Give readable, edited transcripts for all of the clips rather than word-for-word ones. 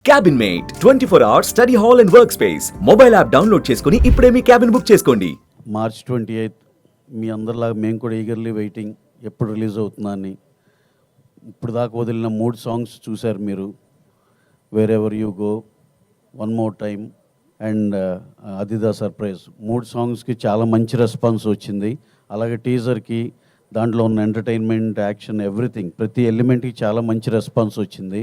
Cabin mate 24 hours study hall and work space mobile app download చేసుకుని ఇప్పుడే మీ cabin book చేసుకోండి. March 28 మీ అందరిలాగా మేము కూడా ఈగర్లీ వెయిటింగ్ ఎప్పుడు రిలీజ్ అవుతుందని. ఇప్పుడు దాకా వదిలిన 3 సాంగ్స్ చూశారు మీరు. Wear ever you go, one more time and అది ద సర్ప్రైజ్. 3 సాంగ్స్కి చాలా మంచి రెస్పాన్స్ వచ్చింది. అలాగే టీజర్కి దాంట్లో ఉన్న ఎంటర్టైన్మెంట్, యాక్షన్, ఎవ్రీథింగ్ ప్రతి ఎలిమెంట్కి చాలా మంచి రెస్పాన్స్ వచ్చింది.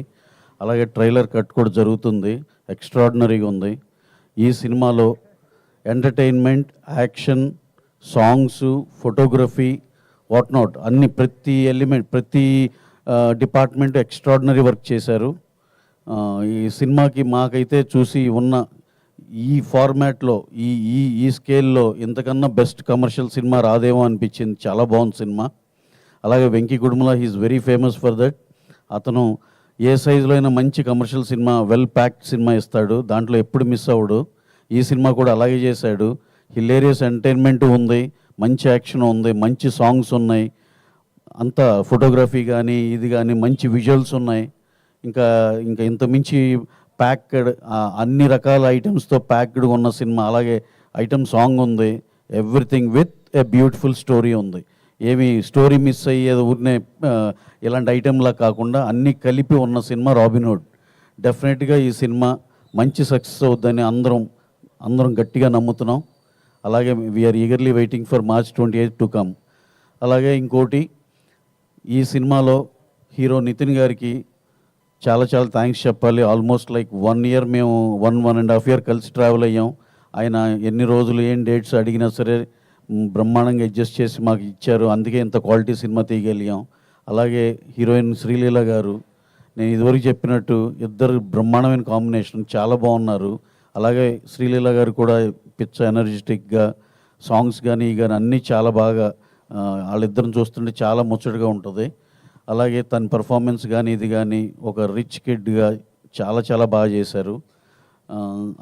అలాగే ట్రైలర్ కట్ కూడా జరుగుతుంది, ఎక్స్ట్రాడినరీగా ఉంది. ఈ సినిమాలో entertainment, action, songs, photography, what not అన్ని ప్రతి ఎలిమెంట్, ప్రతి డిపార్ట్మెంట్ ఎక్స్ట్రాడినరీ వర్క్ చేశారు. ఈ సినిమాకి మాకైతే చూసి ఉన్న ఈ ఫార్మాట్లో, ఈ ఈ ఈ స్కేల్లో ఇంతకన్నా బెస్ట్ కమర్షియల్ సినిమా రాదేమో అనిపించింది. చాలా బాగుంది సినిమా. అలాగే Venky Gudumala he's very famous for that. అతను ఏ సైజులో అయినా మంచి కమర్షియల్ సినిమా, వెల్ ప్యాక్డ్ సినిమా ఇస్తాడు, దాంట్లో ఎప్పుడు మిస్ అవ్వడు. ఈ సినిమా కూడా అలాగే చేశాడు. హిలేరియస్ ఎంటర్టైన్మెంట్ ఉంది, మంచి యాక్షన్ ఉంది, మంచి సాంగ్స్ ఉన్నాయి, అంత ఫోటోగ్రఫీ కానీ ఇది కానీ మంచి విజువల్స్ ఉన్నాయి. ఇంకా ఇంకా ఇంత మించి ప్యాక్డ్, అన్ని రకాల ఐటమ్స్తో ప్యాక్డ్ ఉన్న సినిమా. అలాగే ఐటమ్ సాంగ్ ఉంది, everything with a beautiful story ఉంది. ఏమి స్టోరీ మిస్ అయ్యేది ఊరినే ఇలాంటి ఐటెంలా కాకుండా అన్నీ కలిపి ఉన్న సినిమా రాబిన్హుడ్. డెఫినెట్గా ఈ సినిమా మంచి సక్సెస్ అవుద్దని అందరం గట్టిగా నమ్ముతున్నాం. అలాగే we are eagerly waiting for March 28 to come. అలాగే ఇంకోటి, ఈ సినిమాలో హీరో నితిన్ గారికి చాలా చాలా థ్యాంక్స్ చెప్పాలి. ఆల్మోస్ట్ లైక్ 1 year మేము 1.5 year కలిసి ట్రావెల్ అయ్యాం. ఆయన ఎన్ని రోజులు ఏం డేట్స్ అడిగినా సరే బ్రహ్మాండంగా అడ్జస్ట్ చేసి మాకు ఇచ్చారు. అందుకే ఇంత క్వాలిటీ సినిమా తీయగలిగాం. అలాగే హీరోయిన్ శ్రీలీల గారు, నేను ఇదివరకు చెప్పినట్టు ఇద్దరు బ్రహ్మాండమైన కాంబినేషన్, చాలా బాగున్నారు. అలాగే శ్రీలీల గారు కూడా పిచ్చ ఎనర్జెటిక్గా సాంగ్స్ కానీ అన్నీ చాలా బాగా, వాళ్ళిద్దరిని చూస్తుంటే చాలా ముచ్చటగా ఉంటుంది. అలాగే తన పర్ఫార్మెన్స్ కానీ ఇది కానీ ఒక రిచ్ కిడ్గా చాలా చాలా బాగా చేశారు.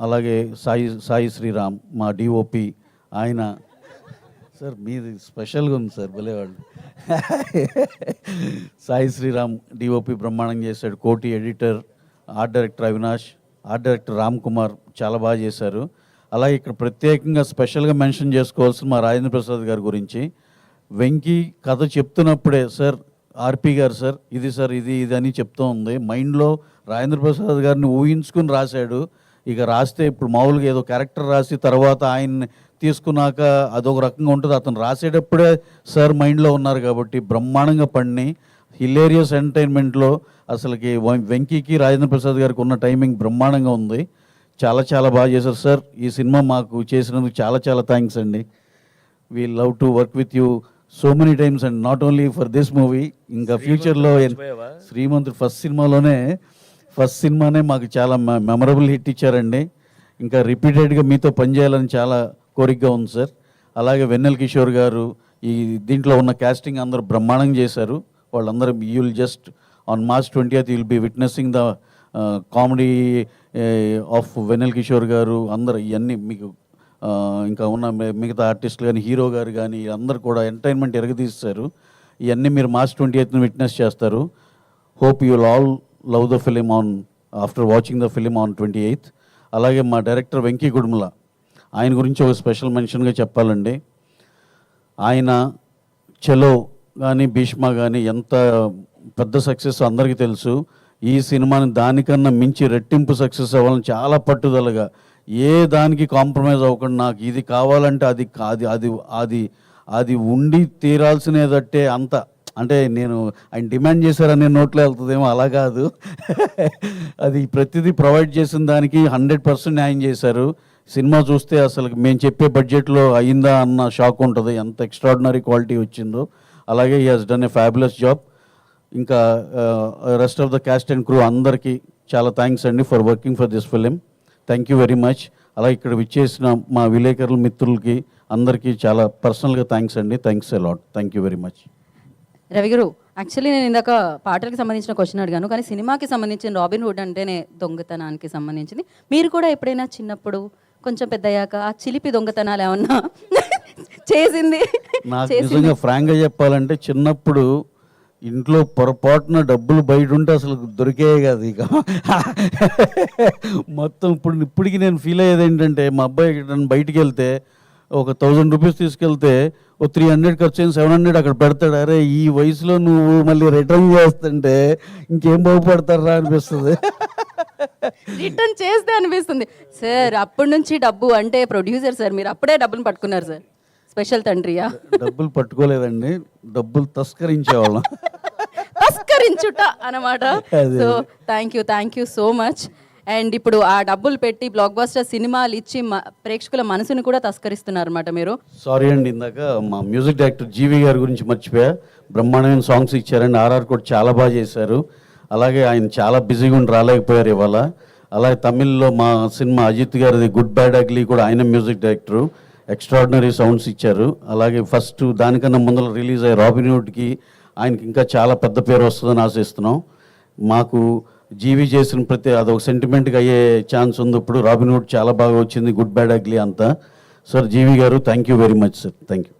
అలాగే సాయి శ్రీరామ్ మా డిఓపి, ఆయన సార్ మీది స్పెషల్గా ఉంది సార్, భలేవాళ్ళు. సాయి శ్రీరామ్ డిఓపి బ్రహ్మాండం చేశాడు. కోటి editor, art director Avinash, art director Ram Kumar చాలా బాగా చేశారు. అలాగే ఇక్కడ ప్రత్యేకంగా స్పెషల్గా మెన్షన్ చేసుకోవాల్సిన మా రాజేంద్ర ప్రసాద్ గారి గురించి. వెంకీ కథ చెప్తున్నప్పుడే సార్, ఆర్పి గారు సార్ ఇది అని చెప్తూ ఉంది. మైండ్లో రాజేంద్ర ప్రసాద్ గారిని ఊహించుకుని రాశాడు. ఇక రాస్తే ఇప్పుడు మామూలుగా ఏదో క్యారెక్టర్ రాసి తర్వాత ఆయన్ని తీసుకున్నాక అదొక రకంగా ఉంటుంది. అతను రాసేటప్పుడే సార్ మైండ్లో ఉన్నారు కాబట్టి బ్రహ్మాండంగా పడినాయి. హిలేరియస్ ఎంటర్టైన్మెంట్లో అసలుకి వెంకీకి రాజేంద్ర ప్రసాద్ గారికి ఉన్న టైమింగ్ బ్రహ్మాండంగా ఉంది. చాలా చాలా బాగా చేశారు సార్. ఈ సినిమా మాకు చేసినందుకు చాలా చాలా థ్యాంక్స్ అండి. We love to work with you so many times and not only for this movie. ఇంకా ఫ్యూచర్లో శ్రీమంతుడు ఫస్ట్ సినిమానే మాకు చాలా మెమరబుల్ హిట్ ఇచ్చారండి. ఇంకా రిపీటెడ్గా మీతో పనిచేయాలని చాలా కోరికగా ఉంది సార్. అలాగే వెన్నెల కిషోర్ గారు, ఈ దీంట్లో ఉన్న క్యాస్టింగ్ అందరూ బ్రహ్మాండంగా చేశారు. వాళ్ళందరూ you will just on March 20th you will be witnessing the comedy of Vennela Kishore garu. అందరూ ఇవన్నీ మీకు ఇంకా ఉన్న మిగతా ఆర్టిస్టులు కానీ, హీరో గారు కానీ అందరూ కూడా ఎంటర్టైన్మెంట్ ఎరగదీస్తారు. ఇవన్నీ మీరు మార్చ్ 28th విట్నెస్ చేస్తారు. Hope you will all love the film after watching the film on 28th. అలాగే మా డైరెక్టర్ వెంకీ గుడుమల, ఆయన గురించి ఒక స్పెషల్ మెన్షన్గా చెప్పాలండి. ఆయన చలో కానీ భీష్మ కానీ ఎంత పెద్ద సక్సెస్ అందరికీ తెలుసు. ఈ సినిమాని దానికన్నా మించి రెట్టింపు సక్సెస్ అవ్వాలని చాలా పట్టుదలగా, ఏ దానికి కాంప్రమైజ్ అవ్వకుండా నాకు ఇది కావాలంటే అది అది అది అది ఉండి తీరాల్సినదట్టే అంత, అంటే నేను ఆయన డిమాండ్ చేశారని నోట్లో వెళ్తుందేమో, అలా కాదు. అది ప్రతిదీ ప్రొవైడ్ చేసిన దానికి 100% న్యాయం చేశారు. సినిమా చూస్తే అసలు మేము చెప్పే బడ్జెట్లో అయిందా అన్న షాక్ ఉంటుంది, ఎంత ఎక్స్ట్రాడినరీ క్వాలిటీ వచ్చిందో. అలాగే he has done a fabulous job. ఇంకా rest of the cast and crew అందరికీ చాలా థ్యాంక్స్ అండి for working for this film. Thank you very much. అలాగే ఇక్కడ విచ్చేసిన మా విలేకరుల మిత్రులకి అందరికీ చాలా పర్సనల్గా థ్యాంక్స్ అండి. Thanks a lot. Thank you very much. Ravi గారు, యాక్చువల్లీ నేను ఇందాక పాటలకు సంబంధించిన క్వశ్చన్ అడిగాను, కానీ సినిమాకి సంబంధించిన రాబిన్హుడ్ అంటేనే దొంగతనానికి సంబంధించింది. మీరు కూడా ఎప్పుడైనా చిన్నప్పుడు కొంచెం పెద్దయ్యాక ఆ చిలిపి దొంగతనాలు ఏమన్నా చేసింది? నాకు నిజంగా ఫ్రాంక్గా చెప్పాలంటే చిన్నప్పుడు ఇంట్లో పొరపాటున డబ్బులు బయట ఉంటే అసలు దొరికే కాదు ఇక. మొత్తం ఇప్పటికి నేను ఫీల్ అయ్యేది ఏంటంటే, మా అబ్బాయి నన్ను బయటికి వెళ్తే ఒక 1000 రూపీస్ తీసుకెళ్తే ఓ 300 ఖర్చు అయిన 700 అక్కడ పెడతాడు. అరే ఈ వయసులో నువ్వు మళ్ళీ రిటర్న్ చేస్తుంటే ఇంకేం బాగుపడతారా అనిపిస్తుంది. రిటర్న్ చేస్తే అనిపిస్తుంది. సార్ అప్పటి నుంచి డబ్బు అంటే ప్రొడ్యూసర్ సార్, మీరు అప్పుడే డబ్బులు పట్టుకున్నారు సార్. స్పెషల్ తండ్రియా? డబ్బులు పట్టుకోలేదండి, డబ్బులు తస్కరించేవాళ్ళం. తస్కరించుట అన్నమాట. So thank you so much. And ఇప్పుడు ఆ డబ్బులు పెట్టి బ్లాక్ బస్టర్ సినిమాలు ఇచ్చి ప్రేక్షకుల మనసుని కూడా తస్కరిస్తున్నారు అనమాట మీరు. సారీ అండి, ఇందాక మా మ్యూజిక్ డైరెక్టర్ జీవి గారి గురించి మర్చిపోయా. బ్రహ్మాండమైన సాంగ్స్ ఇచ్చారండి. ఆర్ఆర్ కూడా చాలా బాగా చేశారు. అలాగే ఆయన చాలా బిజీగా ఉండి రాలేకపోయారు ఇవాళ. అలాగే తమిళ్లో మా సినిమా అజిత్ గారిది గుడ్ బ్యాడ్ అగ్లీ కూడా ఆయన మ్యూజిక్ డైరెక్టరు. ఎక్స్ట్రాడినరీ సౌండ్స్ ఇచ్చారు. అలాగే ఫస్ట్ దానికన్నా ముందర రిలీజ్ అయ్యే రాబిన్హుడ్కి ఆయనకి ఇంకా చాలా పెద్ద పేరు వస్తుందని ఆశిస్తున్నాం. మాకు జీవి చేసిన అదొక సెంటిమెంట్గా అయ్యే ఛాన్స్ ఉంది. ఇప్పుడు రాబిన్హుడ్ చాలా బాగా వచ్చింది, గుడ్ బ్యాడ్ అగ్లీ అంతా. సార్ జీవి గారు thank you very much sir. Thank you.